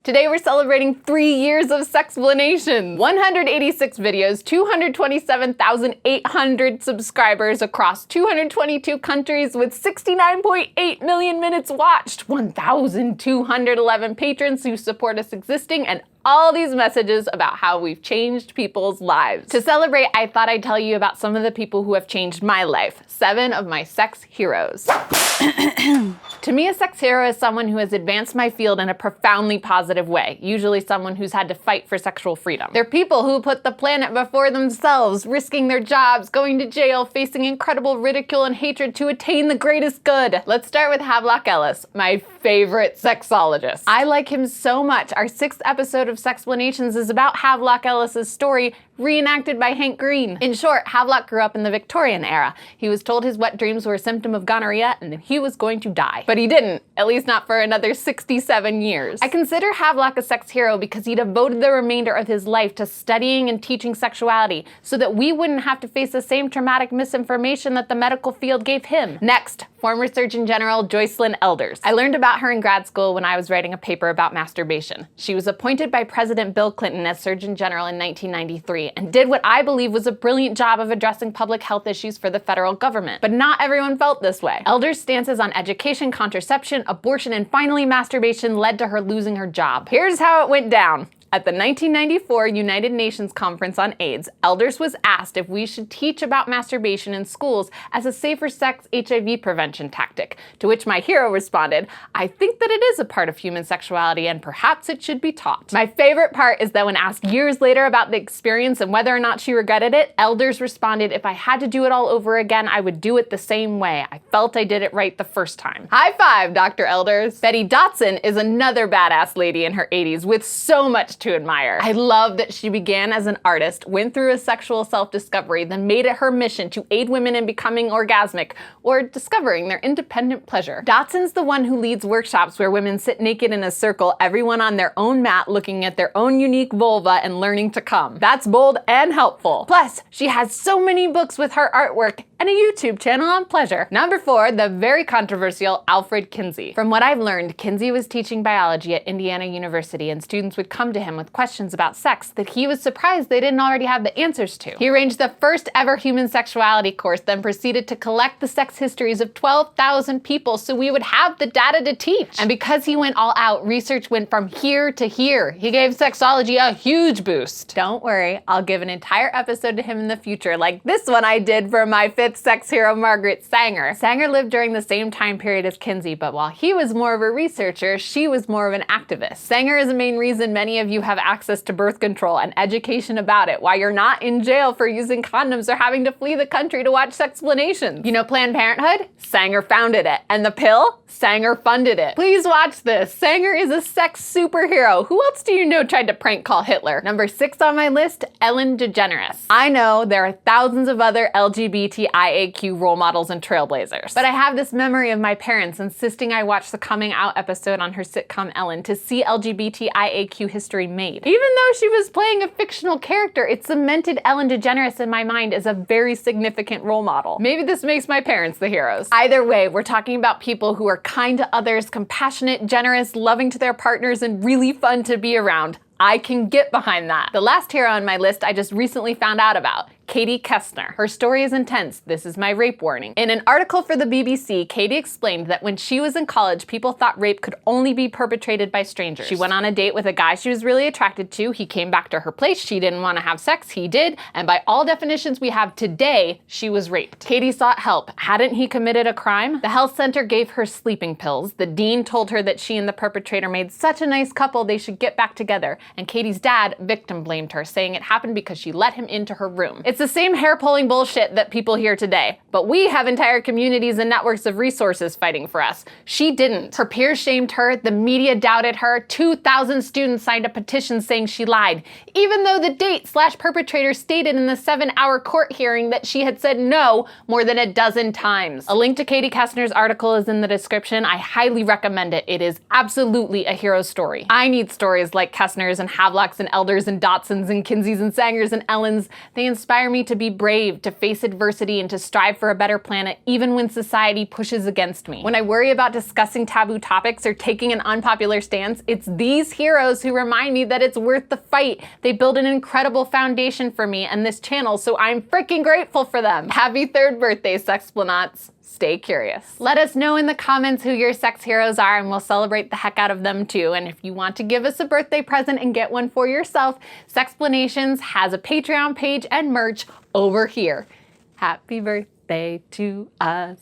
Today we're celebrating 3 years of Sexplanations. 186 videos, 227,800 subscribers across 222 countries with 69.8 million minutes watched, 1,211 patrons who support us existing, and all these messages about how we've changed people's lives. To celebrate, I thought I'd tell you about some of the people who have changed my life. 7 of my sex heroes. To me, a sex hero is someone who has advanced my field in a profoundly positive way, usually someone who's had to fight for sexual freedom. They're people who put the planet before themselves, risking their jobs, going to jail, facing incredible ridicule and hatred to attain the greatest good. Let's start with Havelock Ellis, my favorite sexologist. I like him so much. Our 6th episode of Sexplanations is about Havelock Ellis's story, reenacted by Hank Green. In short, Havelock grew up in the Victorian era. He was told his wet dreams were a symptom of gonorrhea and that he was going to die. But he didn't, at least not for another 67 years. I consider Havelock a sex hero because he devoted the remainder of his life to studying and teaching sexuality so that we wouldn't have to face the same traumatic misinformation that the medical field gave him. Next, former Surgeon General Joycelyn Elders. I learned about her in grad school when I was writing a paper about masturbation. She was appointed by President Bill Clinton as Surgeon General in 1993 and did what I believe was a brilliant job of addressing public health issues for the federal government. But not everyone felt this way. Elders' stances on education, contraception, abortion, and finally masturbation led to her losing her job. Here's how it went down. At the 1994 United Nations Conference on AIDS, Elders was asked if we should teach about masturbation in schools as a safer sex HIV prevention tactic, to which my hero responded, "I think that it is a part of human sexuality and perhaps it should be taught." My favorite part is that when asked years later about the experience and whether or not she regretted it, Elders responded, "If I had to do it all over again, I would do it the same way. I felt I did it right the first time." High five, Dr. Elders. Betty Dodson is another badass lady in her 80s with so much to admire. I love that she began as an artist, went through a sexual self-discovery, then made it her mission to aid women in becoming orgasmic or discovering their independent pleasure. Dodson's the one who leads workshops where women sit naked in a circle, everyone on their own mat looking at their own unique vulva and learning to come. That's bold and helpful. Plus, she has so many books with her artwork and a YouTube channel on pleasure. Number 4, the very controversial Alfred Kinsey. From what I've learned, Kinsey was teaching biology at Indiana University and students would come to him with questions about sex that he was surprised they didn't already have the answers to. He arranged the first ever human sexuality course, then proceeded to collect the sex histories of 12,000 people so we would have the data to teach. And because he went all out, research went from here to here. He gave sexology a huge boost. Don't worry, I'll give an entire episode to him in the future, like this one I did for my 5th sex hero, Margaret Sanger. Sanger lived during the same time period as Kinsey, but while he was more of a researcher, she was more of an activist. Sanger is the main reason many of you have access to birth control and education about it, why you're not in jail for using condoms or having to flee the country to watch Sexplanations. You know Planned Parenthood? Sanger founded it. And the pill? Sanger funded it. Please watch this. Sanger is a sex superhero. Who else do you know tried to prank call Hitler? Number 6 on my list, Ellen DeGeneres. I know there are thousands of other LGBTIAQ role models and trailblazers, but I have this memory of my parents insisting I watch the coming out episode on her sitcom Ellen to see LGBTIAQ history made. Even though she was playing a fictional character, it cemented Ellen DeGeneres in my mind as a very significant role model. Maybe this makes my parents the heroes. Either way, we're talking about people who are kind to others, compassionate, generous, loving to their partners, and really fun to be around. I can get behind that. The last hero on my list I just recently found out about. Katie Kestner. Her story is intense. This is my rape warning. In an article for the BBC, Katie explained that when she was in college, people thought rape could only be perpetrated by strangers. She went on a date with a guy she was really attracted to. He came back to her place. She didn't want to have sex. He did. And by all definitions we have today, she was raped. Katie sought help. Hadn't he committed a crime? The health center gave her sleeping pills. The dean told her that she and the perpetrator made such a nice couple they should get back together. And Katie's dad victim blamed her, saying it happened because she let him into her room. It's the same hair-pulling bullshit that people hear today, but we have entire communities and networks of resources fighting for us. She didn't. Her peers shamed her, the media doubted her, 2,000 students signed a petition saying she lied, even though the date/perpetrator stated in the 7-hour court hearing that she had said no more than a dozen times. A link to Katie Kestner's article is in the description. I highly recommend it. It is absolutely a hero story. I need stories like Kestner's and Havelocks and Elders and Dotsons and Kinseys and Sangers and Ellens. They inspire me me to be brave, to face adversity, and to strive for a better planet even when society pushes against me. When I worry about discussing taboo topics or taking an unpopular stance, it's these heroes who remind me that it's worth the fight. They build an incredible foundation for me and this channel, so I'm freaking grateful for them. Happy 3rd birthday, Sexplanauts. Stay curious. Let us know in the comments who your sex heroes are and we'll celebrate the heck out of them too. And if you want to give us a birthday present and get one for yourself, Sexplanations has a Patreon page and merch over here. Happy birthday to us.